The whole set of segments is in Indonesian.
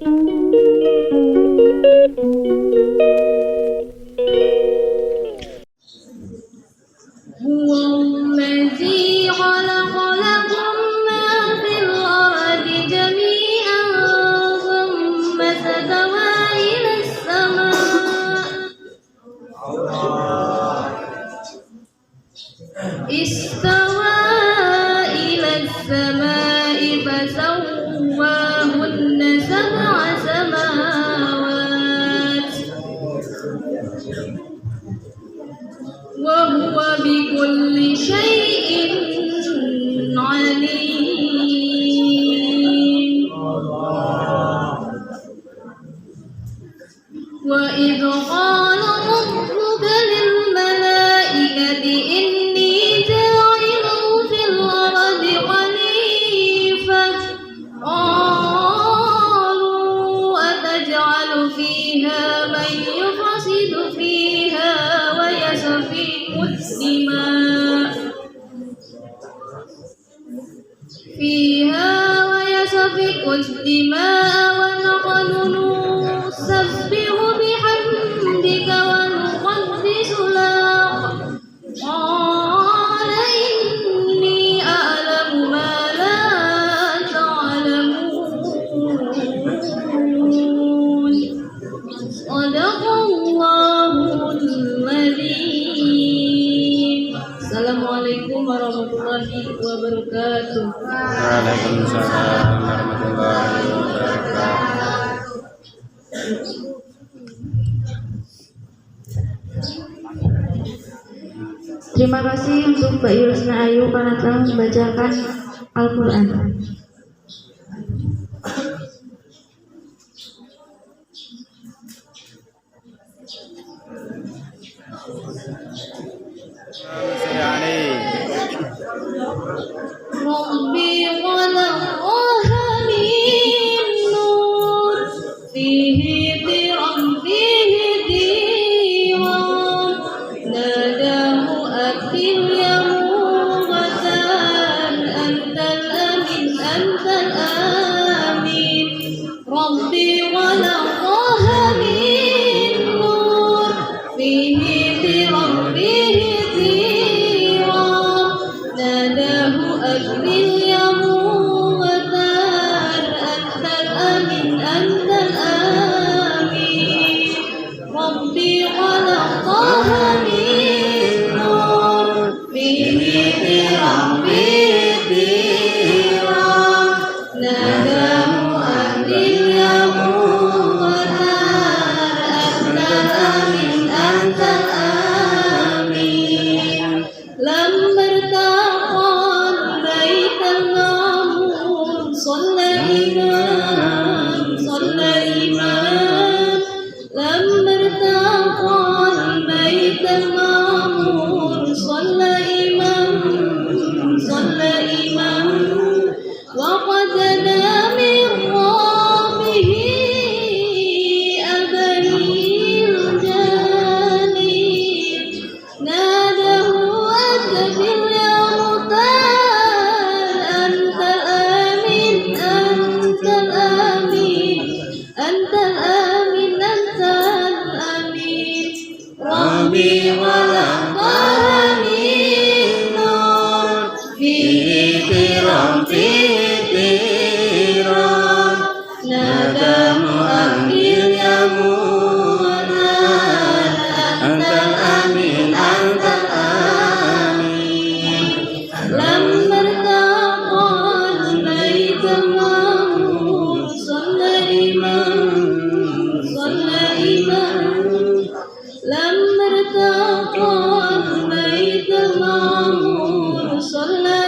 هو الذي خلق لكم ما في الأرض جميعا ثم استوى إلى السماء فسواهن سبع سماوات وهو بكل شيء عليم. وإذ قال ربك للملائكة إني جاعل في الأرض خليفة قالوا أتجعل فيها من يفسد فيها ويسفك الدماء ونحن نسبح بحمدك ونقدس لك قال إني أعلم ما لا تعلمون. صدق الله العظيم. Assalamualaikum warahmatullahi wabarakatuh. Waalaikumsalam warahmatullahi wabarakatuh. Terima kasih untuk Mbak Yusna Ayu karena telah membacakan Al-Quran. Rabbi khalaqaha min nur fihi tiram fihi diwan nadahu akil ya mughatan antal amin antal amin. Rabbi khalaqaha min nur fihi tiram fihi diwan nadahu akil ya mughatan antal amin antal amin. Rabbi khalaqaha min nur fihi tiram fihi diwan nadahu akil ya mughatan antal amin antal amin. Lam bertaqal baital ma'mur Salla imam Lam bertaqal baital ma'mur Salla imam wa qadana min rabbihi abalil janib nadahu akbil ya mutar antal amin antal amin antal amin antal amin. Rabbi khalaqaha min nur fihi tiram fihi tiram nadahu akbil ya mutar antal amin antal amin. Lam bertaqal baital ma'mur Salla imam Lam bertaqal baital ma'mur Salla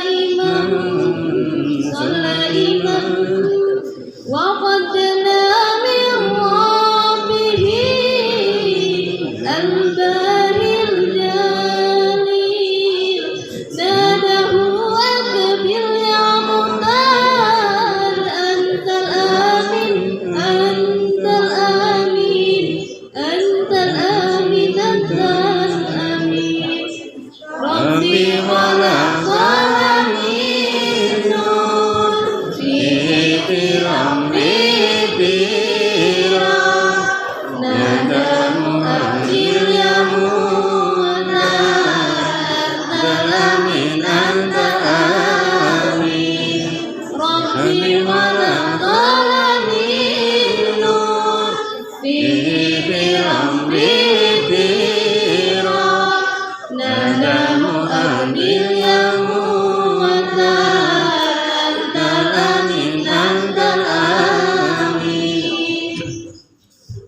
imam wa qadna min rabbihi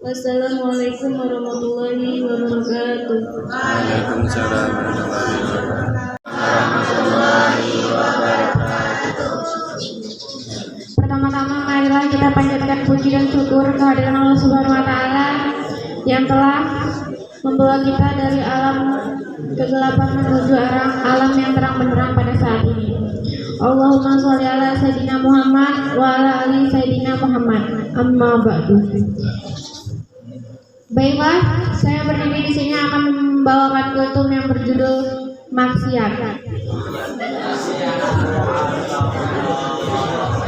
Wassalamualaikum warahmatullahi wabarakatuh. Waalaikumsalam warahmatullahi wabarakatuh. Pertama-tama marilah kita panjatkan puji dan syukur kehadiran Allah Subhanahu wa taala yang telah membawa kita dari alam kegelapan menuju alam yang terang benderang pada saat ini. Allahumma sholli ala sayyidina Muhammad wa ala ali sayyidina Muhammad. Amma ba'du. Baiklah, saya berdiri di sini akan membawakan kultum yang berjudul maksiat.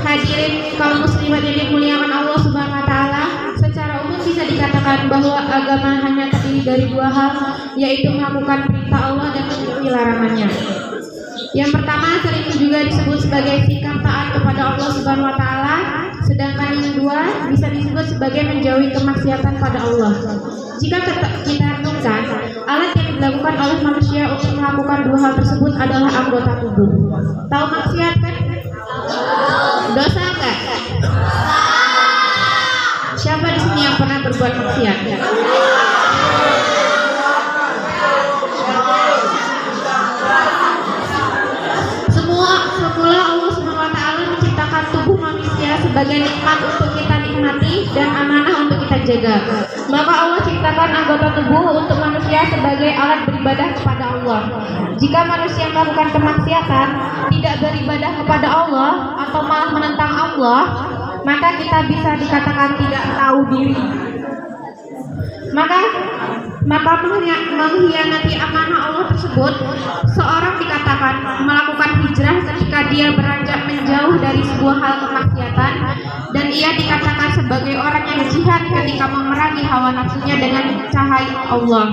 Hadirin kaum muslimat yang dimuliakan Allah Subhanahu wa taala, secara umum bisa dikatakan bahwa agama hanya terdiri dari dua hal, yaitu melakukan perintah Allah dan menjauhi larangannya. Yang pertama sering juga disebut sebagai sikap taat kepada Allah Subhanahu wa taala, sedangkan yang kedua bisa disebut sebagai menjauhi kemaksiatan pada Allah. Jika kita renungkan, alat yang dilakukan oleh manusia untuk melakukan dua hal tersebut adalah anggota tubuh. Tahu maksiat kan? Dosa enggak? Siapa di sini yang pernah berbuat maksiat? Semula Allah SWT menciptakan tubuh manusia sebagai nikmat untuk kita nikmati dan amanah untuk kita jaga. Maka Allah ciptakan anggota tubuh untuk manusia sebagai alat beribadah kepada Allah. Jika manusia melakukan kemaksiatan, tidak beribadah kepada Allah atau malah menentang Allah, maka kita bisa dikatakan tidak tahu diri. Maka mengkhianati amanah Allah tersebut, seorang dikatakan melakukan hijrah ketika dia beranjak menjauh dari sebuah hal kemaksiatan, dan ia dikatakan sebagai orang yang jihad ketika memerangi hawa nafsunya dengan cahaya Allah.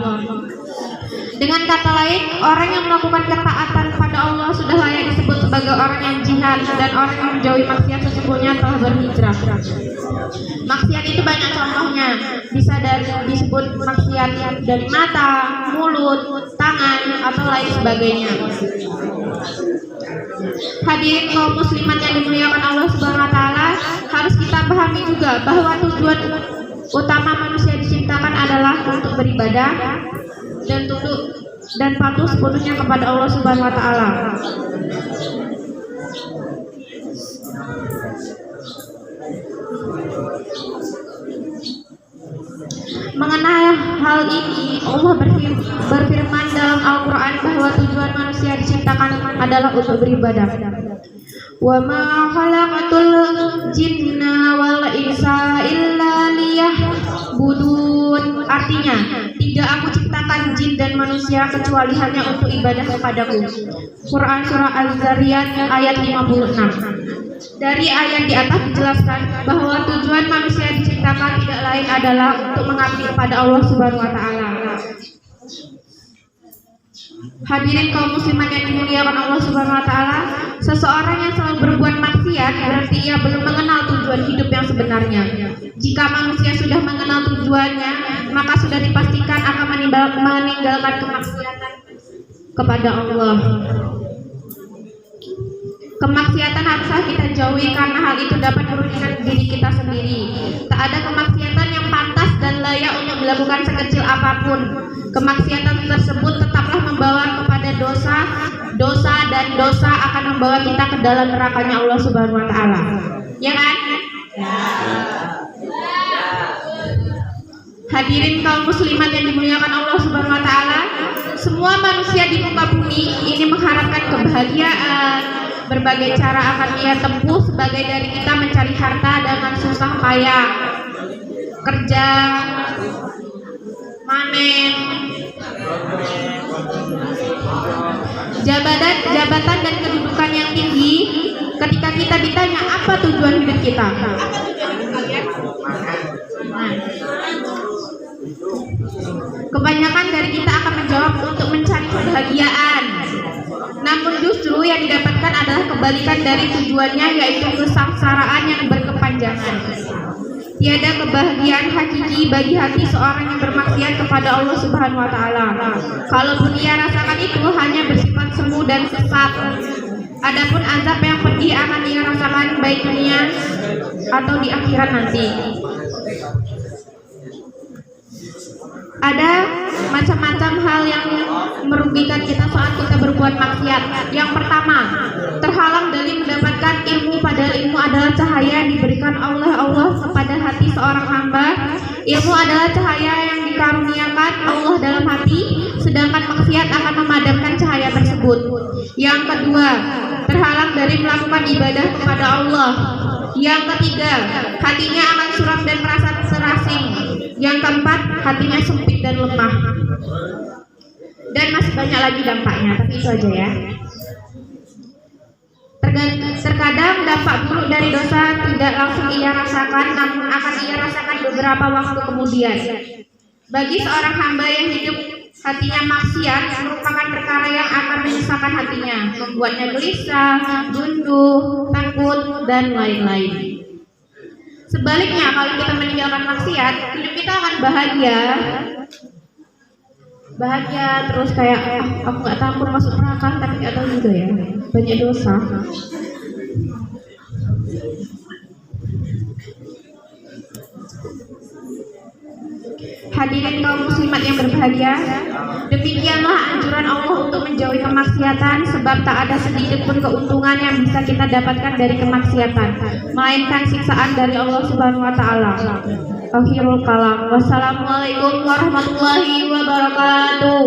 Dengan kata lain, orang yang melakukan ketaatan pada Allah sudah layak disebut sebagai orang yang jihad, dan orang yang menjauhi maksiat sesungguhnya telah berhijrah. Maksiat itu banyak contohnya, bisa disebut maksiat dari mata, mulut, tangan, atau lain sebagainya. Hadirin kaum muslimat yang dimuliakan Allah Subhanahu wa taala, harus kita pahami juga bahwa tujuan utama manusia diciptakan adalah untuk beribadah dan tunduk dan patuh sepenuhnya kepada Allah Subhanahu wa taala. Mengenai hal ini, Allah berfirman dalam Al-Quran bahwa tujuan manusia diciptakan adalah untuk beribadah. Wa ma khalaqatul jinna wal insa illa liya'budun. Artinya, tidak aku ciptakan jin dan manusia kecuali hanya untuk ibadah kepadaku. Quran surah Az-Zariyat ayat 56. Dari ayat di atas dijelaskan bahwa tujuan manusia diciptakan tidak lain adalah untuk mengabdi kepada Allah Subhanahu wa taala. Hadirin kaum muslimat yang dimuliakan Allah Subhanahu wa taala, seseorang yang selalu berbuat maksiat berarti ia belum mengenal tujuan hidup yang sebenarnya. Jika manusia sudah mengenal tujuannya, maka sudah dipastikan akan meninggalkan kemaksiatan kepada Allah. Kemaksiatan haruslah kita jauhi karena hal itu dapat merugikan diri kita sendiri. Tak ada kemaksiatan yang pantas dan layak untuk dilakukan sekecil apapun. Kemaksiatan tersebut tetaplah membawa kepada dosa dan dosa akan membawa kita ke dalam nerakanya Allah Subhanahu wa taala. Ya kan? Ya. Hadirin kaum muslimat yang dimuliakan Allah Subhanahu wa taala, semua manusia di muka bumi ini mengharapkan kebahagiaan. Berbagai cara akan ia tempuh sebagai dari kita mencari harta dengan susah payah, kerja, manen, jabatan dan kedudukan yang tinggi. Ketika kita ditanya apa tujuan hidup kita, kebanyakan dari kita akan menjawab untuk mencari kebahagiaan. Namun justru yang didapatkan adalah kebalikan dari tujuannya, yaitu kesengsaraan yang berkepanjangan. Tiada kebahagiaan hakiki bagi hati seorang yang bermaksiat kepada Allah Subhanahu wa taala. Kalaupun ia rasakan itu hanya bersifat semu dan sesat. Adapun azab yang pedih akan ia rasakan baik dunia atau di akhirat nanti. Ada macam-macam hal yang merugikan kita saat kita berbuat maksiat. Yang pertama, terhalang dari mendapatkan ilmu, padahal ilmu adalah cahaya yang diberikan oleh Allah kepada hati seorang hamba. Ilmu adalah cahaya yang dikaruniakan Allah dalam hati, sedangkan maksiat akan memadamkan cahaya tersebut. Yang kedua, terhalang dari melakukan ibadah kepada Allah. Yang ketiga, hatinya akan suram dan merasa terasing. Yang keempat, hatinya sempit dan lemah. Dan masih banyak lagi dampaknya, tapi itu aja ya. Terkadang dampak buruk dari dosa tidak langsung ia rasakan, namun akan ia rasakan beberapa waktu kemudian. Bagi seorang hamba yang hidup hatinya maksiat, merupakan perkara yang akan menyusahkan hatinya, membuatnya gelisah, gunduh, takut, dan lain-lain. Sebaliknya, kalau kita meninggalkan maksiat, hidup kita akan bahagia terus kayak aku nggak takut masuk neraka, tapi nggak tahu juga ya, banyak dosa. Hadirin kaum muslimat yang berbahagia, demikianlah anjuran Allah untuk menjauhi kemaksiatan, sebab tak ada sedikit pun keuntungan yang bisa kita dapatkan dari kemaksiatan, melainkan siksaan dari Allah Subhanahu wa taala. Akhirul kalam. Wassalamualaikum warahmatullahi wabarakatuh.